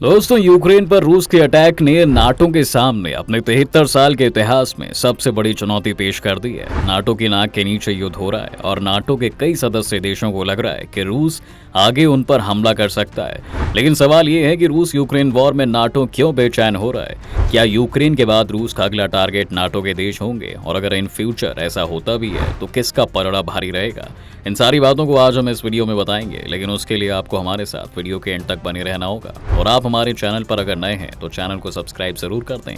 दोस्तों, यूक्रेन पर रूस के अटैक ने नाटो के सामने अपने 73 साल के इतिहास में सबसे बड़ी चुनौती पेश कर दी है। नाटो की नाक के नीचे युद्ध हो रहा है और नाटो के कई सदस्य देशों को लग रहा है कि रूस आगे उन पर हमला कर सकता है। लेकिन सवाल ये है कि रूस यूक्रेन वॉर में नाटो क्यों बेचैन हो रहा है? क्या यूक्रेन के बाद रूस का अगला टारगेट नाटो के देश होंगे? और अगर इन फ्यूचर ऐसा होता भी है तो किसका पलड़ा भारी रहेगा? इन सारी बातों को आज हम इस वीडियो में बताएंगे, लेकिन उसके लिए आपको हमारे साथ वीडियो के एंड तक बने रहना होगा। और आप हमारे चैनल पर अगर नए हैं तो चैनल को सब्सक्राइब जरूर कर दें।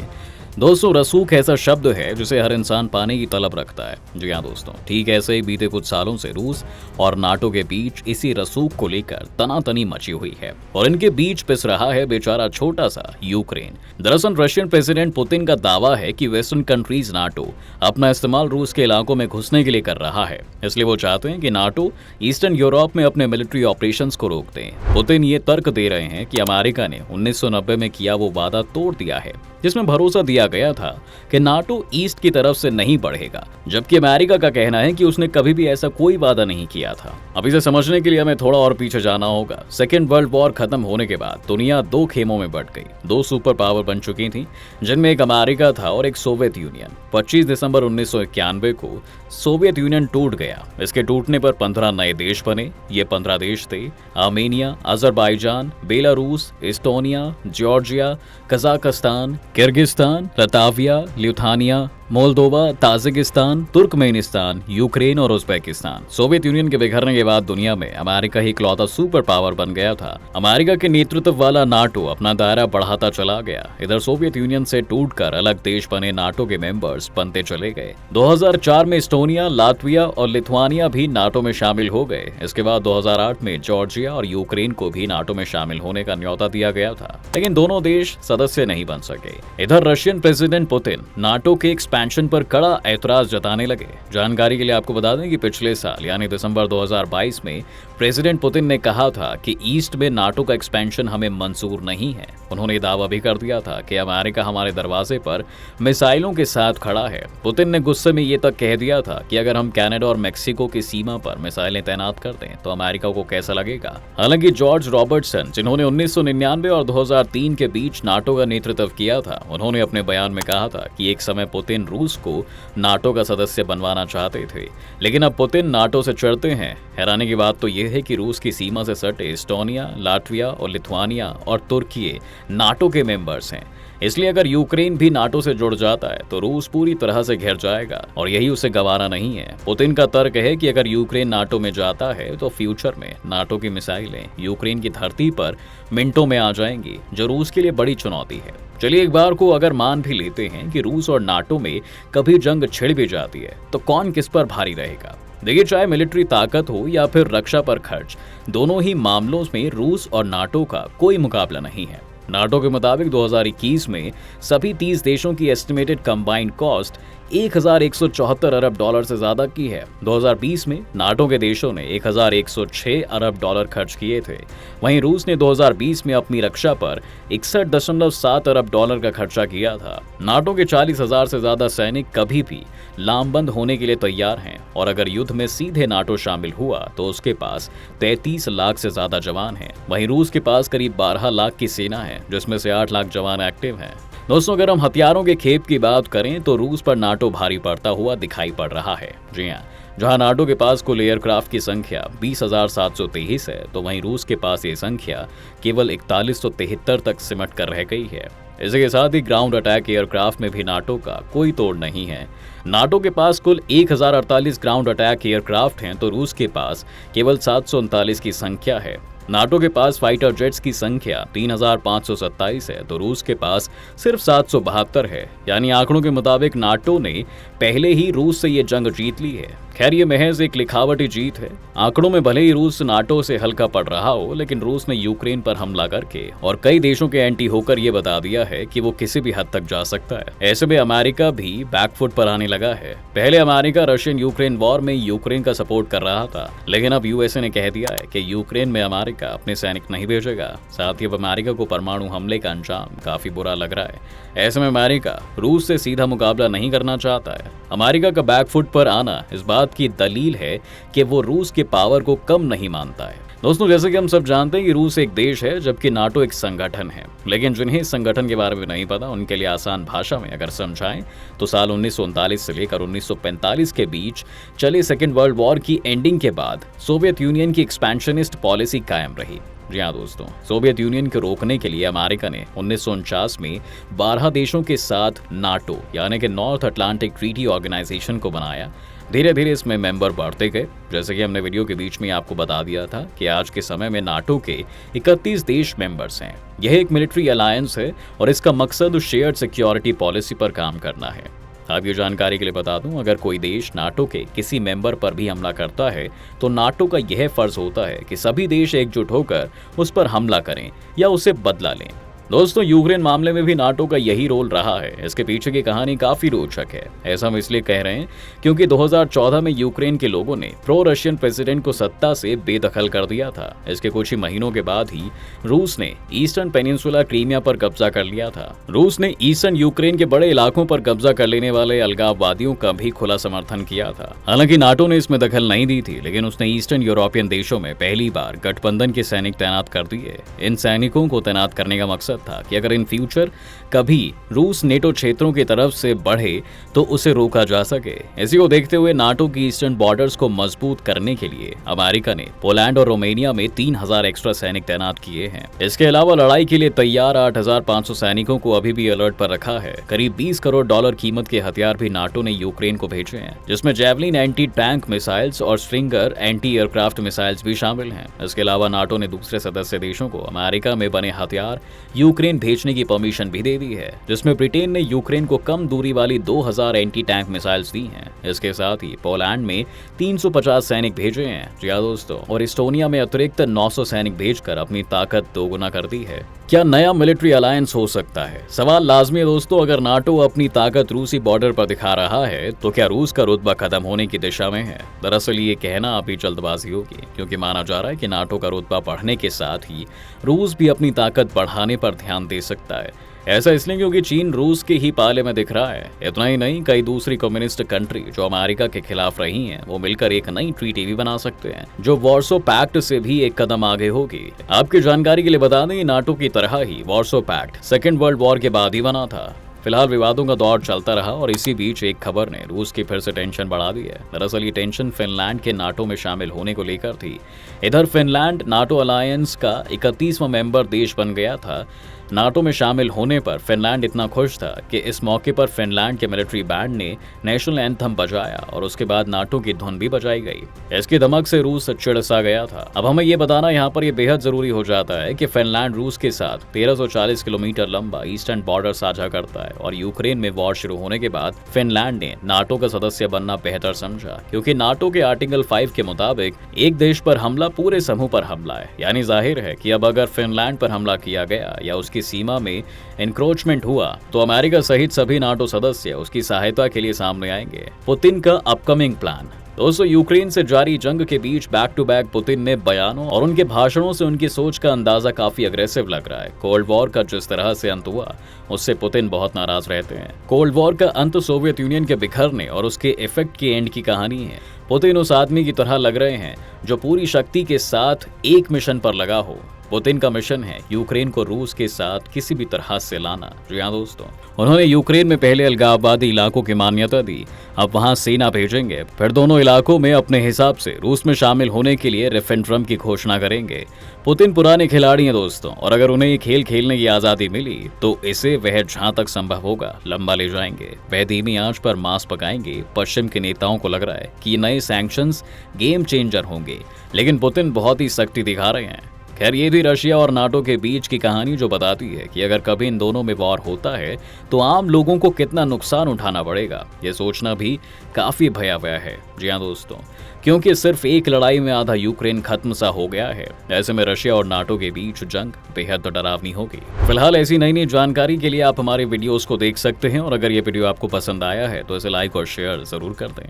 दोस्तों, रसूख ऐसा शब्द है जिसे हर इंसान पाने की तलब रखता है। जी हाँ दोस्तों, ठीक ऐसे ही बीते कुछ सालों से रूस और नाटो के बीच इसी रसूख को लेकर तनातनी मची हुई है और इनके बीच पिस रहा है बेचारा छोटा सा यूक्रेन। दरअसल रशियन प्रेसिडेंट पुतिन का दावा है कि वेस्टर्न कंट्रीज नाटो अपना इस्तेमाल रूस के इलाकों में घुसने के लिए कर रहा है, इसलिए वो चाहते हैं कि नाटो ईस्टर्न यूरोप में अपने मिलिट्री ऑपरेशंस को रोक दें। पुतिन ये तर्क दे रहे हैं कि अमेरिका ने 1990 में किया वो वादा तोड़ दिया है जिसमें भरोसा दिया गया था कि नाटो ईस्ट की तरफ से नहीं बढ़ेगा, जबकि अमेरिका का कहना है कि उसने कभी भी ऐसा कोई वादा नहीं किया था। अब इसे समझने के लिए हमें थोड़ा और पीछे जाना होगा। सेकेंड वर्ल्ड वॉर खत्म होने के बाद दुनिया दो खेमों में बंट गई। दो सुपर पावर बन चुकी थी, जिनमें एक अमेरिका था और एक सोवियत यूनियन। 25 दिसंबर 1991 को सोवियत यूनियन टूट गया। इसके टूटने पर 15 नए देश बने। ये 15 देश थे Armenia, Azerbaijan, Belarus, Estonia, Georgia, Kazakhstan, Kyrgyzstan, Latvia, Lithuania, Moldova, Tajikistan, Turkmenistan, Ukraine और उज्बेकिस्तान। सोवियत यूनियन के बिखरने के बाद दुनिया में अमेरिका ही इकलौता सुपर पावर बन गया था। अमेरिका के नेतृत्व वाला नाटो अपना दायरा बढ़ाता चला गया। इधर सोवियत यूनियन से टूटकर अलग देश बने नाटो के मेंबर्स बनते चले गए। 2004 में इस्टोनिया, लातविया और लिथुआनिया भी नाटो में शामिल हो गए। इसके बाद 2008 में जॉर्जिया और यूक्रेन को भी नाटो में शामिल होने का न्योता दिया गया था, लेकिन दोनों देश सदस्य नहीं बन सके। इधर रशियन प्रेसिडेंट पुतिन नाटो के एक्सपेंशन पर कड़ा ऐतराज जताने लगे। जानकारी के लिए आपको बता दें कि पिछले साल यानी दिसंबर 2022 में प्रेसिडेंट पुतिन ने कहा था कि ईस्ट में नाटो का एक्सपेंशन हमें मंजूर नहीं है। उन्होंने दावा भी कर दिया था कि अमेरिका हमारे दरवाजे पर मिसाइलों के साथ खड़ा है। पुतिन ने गुस्से में ये तक कह दिया था कि अगर हम कनाडा और मेक्सिको की सीमा पर मिसाइलें तैनात कर दें तो अमेरिका को कैसा लगेगा। हालांकि जॉर्ज रॉबर्टसन, जिन्होंने 1999 और 2003 के बीच नाटो का नेतृत्व किया था, उन्होंने अपने बयान में कहा था कि एक समय पुतिन रूस को नाटो का सदस्य बनवाना चाहते थे, लेकिन अब पुतिन नाटो से चिढ़ते हैं। हैरानी की बात तो यह है कि रूस की सीमा से सटे इस्टोनिया, लाटविया और लिथुआनिया और तुर्की नाटो के मेंबर्स हैं। इसलिए अगर यूक्रेन भी नाटो से जुड़ जाता है तो रूस पूरी तरह से घिर जाएगा और यही उसे गंवाना नहीं है। पुतिन का तर्क है कि अगर यूक्रेन नाटो में जाता है तो फ्यूचर में नाटो की मिसाइलें यूक्रेन की धरती पर मिनटों में आ जाएंगी, जो रूस के लिए बड़ी चुनौती है। चलिए, एक बार को अगर मान भी लेते हैं कि रूस और नाटो में कभी जंग छिड़ भी जाती है तो कौन किस पर भारी रहेगा? देखिए, चाहे मिलिट्री ताकत हो या फिर रक्षा पर खर्च, दोनों ही मामलों में रूस और नाटो का कोई मुकाबला नहीं है। नाटो के मुताबिक 2021 में सभी 30 देशों की एस्टिमेटेड कंबाइंड कॉस्ट 1174 अरब डॉलर से ज्यादा की है। 2020 में नाटो के देशों ने 1106 अरब डॉलर खर्च किए थे। वहीं रूस ने 2020 में अपनी रक्षा पर 61.7 अरब डॉलर का खर्चा किया था। नाटो के 40,000 से ज्यादा सैनिक कभी भी लामबंद होने के लिए तैयार हैं और अगर युद्ध में सीधे नाटो शामिल हुआ तो उसके पास 33 लाख से ज्यादा जवान हैं। वहीं रूस के पास करीब 12 लाख की सेना है, जिसमें से 8 लाख जवान एक्टिव हैं। दोस्तों, अगर हम हथियारों के खेप की बात करें तो रूस पर नाटो भारी पड़ता हुआ दिखाई पड़ रहा है। जी हाँ, जहां नाटो के पास कुल एयरक्राफ्ट की संख्या 20,723 है, तो वहीं रूस के पास ये संख्या केवल 4173 तक सिमट कर रह गई है। इसी के साथ ही ग्राउंड अटैक एयरक्राफ्ट में भी नाटो का कोई तोड़ नहीं है। नाटो के पास कुल 1048 ग्राउंड अटैक एयरक्राफ्ट हैं, तो रूस के पास केवल 739 की संख्या है। नाटो के पास फाइटर जेट्स की संख्या 3527 है, तो रूस के पास सिर्फ 772 है। यानी आंकड़ों के मुताबिक नाटो ने पहले ही रूस से ये जंग जीत ली है। खैर, ये महज एक लिखावटी जीत है। आंकड़ों में भले ही रूस नाटो से हल्का पड़ रहा हो, लेकिन रूस ने यूक्रेन पर हमला करके और कई देशों के एंटी होकर ये बता दिया है कि वो किसी भी हद तक जा सकता है। ऐसे में अमेरिका भी बैकफुट पर आने लगा है। पहले अमेरिका रशियन यूक्रेन वॉर में यूक्रेन का सपोर्ट कर रहा था, लेकिन अब यूएसए ने कह दिया है कि यूक्रेन में अमेरिका अपने सैनिक नहीं भेजेगा। साथ ही अब अमेरिका को परमाणु हमले का अंजाम काफी बुरा लग रहा है। ऐसे में अमेरिका रूस से सीधा मुकाबला नहीं करना चाहता है। अमेरिका का बैकफुट पर आना इस बात की दलील है कि वो रूस के पावर को कम नहीं मानता है। दोस्तों, जैसे कि हम सब जानते हैं कि रूस एक देश है जबकि नाटो एक संगठन है, लेकिन जिन्हें इस संगठन के बारे में नहीं पता उनके लिए आसान भाषा में अगर समझाएं तो साल 1939 से लेकर 1945 के बीच चले सेकेंड वर्ल्ड वॉर की एंडिंग के बाद सोवियत यूनियन की एक्सपेंशनिस्ट पॉलिसी कायम रही। जी हाँ दोस्तों, सोवियत यूनियन को रोकने के लिए अमेरिका ने 1949 में 12 देशों के साथ नाटो यानी कि नॉर्थ अटलांटिक ट्रीटी ऑर्गेनाइजेशन को बनाया। धीरे धीरे इसमें मेंबर बढ़ते गए। जैसे कि हमने वीडियो के बीच में आपको बता दिया था कि आज के समय में नाटो के 31 देश मेंबर्स हैं। यह एक मिलिट्री अलायंस है और इसका मकसद शेयर्ड सिक्योरिटी पॉलिसी पर काम करना है। आप ये जानकारी के लिए बता दूं, अगर कोई देश नाटो के किसी मेंबर पर भी हमला करता है तो नाटो का यह फर्ज होता है कि सभी देश एकजुट होकर उस पर हमला करें या उसे बदला लें। दोस्तों, यूक्रेन मामले में भी नाटो का यही रोल रहा है। इसके पीछे की कहानी काफी रोचक है। ऐसा हम इसलिए कह रहे हैं क्योंकि 2014 में यूक्रेन के लोगों ने प्रो रशियन प्रेसिडेंट को सत्ता से बेदखल कर दिया था। इसके कुछ ही महीनों के बाद ही रूस ने ईस्टर्न पेनिनसुला क्रीमिया पर कब्जा कर लिया था। रूस ने ईस्टर्न यूक्रेन के बड़े इलाकों पर कब्जा कर लेने वाले अलगाववादियों का भी खुला समर्थन किया था। हालांकि नाटो ने इसमें दखल नहीं दी थी, लेकिन उसने ईस्टर्न यूरोपियन देशों में पहली बार गठबंधन के सैनिक तैनात कर दिए। इन सैनिकों को तैनात करने का मकसद था कि अगर इन फ्यूचर कभी रूस नेटो क्षेत्रों की तरफ से बढ़े तो उसे रोका जा सके। इसी को देखते हुए नाटो की ईस्टर्न बॉर्डर्स को मजबूत करने के लिए अमेरिका ने पोलैंड और रोमेनिया में 3000 एक्स्ट्रा सैनिक तैनात किए हैं। इसके अलावा लड़ाई के लिए तैयार 8500 सैनिकों को अभी भी अलर्ट पर रखा है। करीब $20 करोड़ कीमत के हथियार भी नाटो ने यूक्रेन को भेजे हैं, जिसमें जैवलिन एंटी टैंक मिसाइल्स और स्ट्रिंगर एंटी एयरक्राफ्ट मिसाइल्स भी शामिल हैं। इसके अलावा नाटो ने दूसरे सदस्य देशों को अमेरिका में बने हथियार यूक्रेन भेजने की परमिशन भी दे दी है, जिसमें ब्रिटेन ने यूक्रेन को कम दूरी वाली 2000 एंटी टैंक मिसाइल्स दी हैं। इसके साथ ही पोलैंड में 350 सैनिक भेजे हैं। जी हाँ दोस्तों, और इस्टोनिया में अतिरिक्त 900 सैनिक भेजकर अपनी ताकत दोगुना कर दी है। क्या नया मिलिट्री अलायंस हो सकता है? सवाल लाजमी है दोस्तों। अगर नाटो अपनी ताकत रूसी बॉर्डर पर दिखा रहा है तो क्या रूस का रुतबा खत्म होने की दिशा में है? दरअसल ये कहना अभी जल्दबाजी होगी, क्योंकि माना जा रहा है कि नाटो का रुतबा बढ़ने के साथ ही रूस भी अपनी ताकत बढ़ाने पर ध्यान दे सकता है। ऐसा इसलिए क्योंकि चीन रूस के ही पाले में दिख रहा है। इतना ही नहीं, कई दूसरी कम्युनिस्ट कंट्री जो अमेरिका के खिलाफ रही हैं, वो मिलकर एक नई ट्रीटी भी बना सकते हैं, जो वार्सो पैक्ट से भी एक कदम आगे होगी। आपकी जानकारी के लिए बता दें, नाटो की तरह ही Warsaw Pact second world war के बाद ही बना था। फिलहाल विवादों का दौर चलता रहा और इसी बीच एक खबर ने रूस की फिर से टेंशन बढ़ा दी है। दरअसल ये टेंशन फिनलैंड के नाटो में शामिल होने को लेकर थी। इधर फिनलैंड नाटो अलायंस का 31वां मेंबर देश बन गया था। नाटो में शामिल होने पर फिनलैंड इतना खुश था कि इस मौके पर फिनलैंड के मिलिट्री बैंड ने नेशनल एंथम बजाया और उसके बाद नाटो की धुन भी बजाई गई। इसकी धमक से रूस चिड़सा गया था। अब हमें ये बताना यहाँ पर यह बेहद जरूरी हो जाता है कि फिनलैंड रूस के साथ 1340 किलोमीटर लंबा ईस्टर्न बॉर्डर साझा करता है और यूक्रेन में वॉर शुरू होने के बाद फिनलैंड ने नाटो का सदस्य बनना बेहतर समझा, क्योंकि नाटो के आर्टिकल 5 के मुताबिक एक देश पर हमला पूरे समूह पर हमला है। यानी जाहिर है कि अब अगर फिनलैंड पर हमला किया गया या उसकी सीमा में एनक्रोचमेंट हुआ तो अमेरिका सहित सभी नाटो सदस्य उसकी सहायता के लिए सामने आएंगे। पुतिन का अपकमिंग प्लान। दोस्तों, यूक्रेन से जारी जंग के बीच बैक टू बैक पुतिन ने बयानों और उनके भाषणों से उनकी सोच का अंदाजा काफी अग्रेसिव लग रहा है। कोल्ड वॉर का जिस तरह से अंत हुआ उससे पुतिन बहुत नाराज रहते हैं। कोल्ड वॉर का अंत सोवियत यूनियन के बिखरने और उसके इफेक्ट के एंड की कहानी है। पुतिन उस आदमी की तरह लग रहे हैं जो पूरी शक्ति के साथ एक मिशन पर लगा हो। पुतिन का मिशन है यूक्रेन को रूस के साथ किसी भी तरह से लाना। जी हाँ दोस्तों, उन्होंने यूक्रेन में पहले अलगाववादी इलाकों की मान्यता दी, अब वहां सेना भेजेंगे, फिर दोनों इलाकों में अपने हिसाब से रूस में शामिल होने के लिए रेफरेंडम की घोषणा करेंगे। पुतिन पुराने खिलाड़ी हैं दोस्तों, और अगर उन्हें ये खेल खेलने की आजादी मिली तो इसे वह जहां तक संभव होगा लंबा ले जाएंगे। वह धीमी आंच पर मांस पकाएंगे। पश्चिम के नेताओं को लग रहा है कि नए सैंक्शंस गेम चेंजर होंगे, लेकिन पुतिन बहुत ही सख्ती दिखा रहे हैं। खैर, ये भी रशिया और नाटो के बीच की कहानी जो बताती है कि अगर कभी इन दोनों में वॉर होता है तो आम लोगों को कितना नुकसान उठाना पड़ेगा, ये सोचना भी काफी भयावह है। जी हाँ दोस्तों, क्योंकि सिर्फ एक लड़ाई में आधा यूक्रेन खत्म सा हो गया है। ऐसे में रशिया और नाटो के बीच जंग बेहद डरावनी होगी। फिलहाल ऐसी नई नई जानकारी के लिए आप हमारे वीडियोस को देख सकते हैं, और अगर ये वीडियो आपको पसंद आया है तो इसे लाइक और शेयर जरूर कर दें।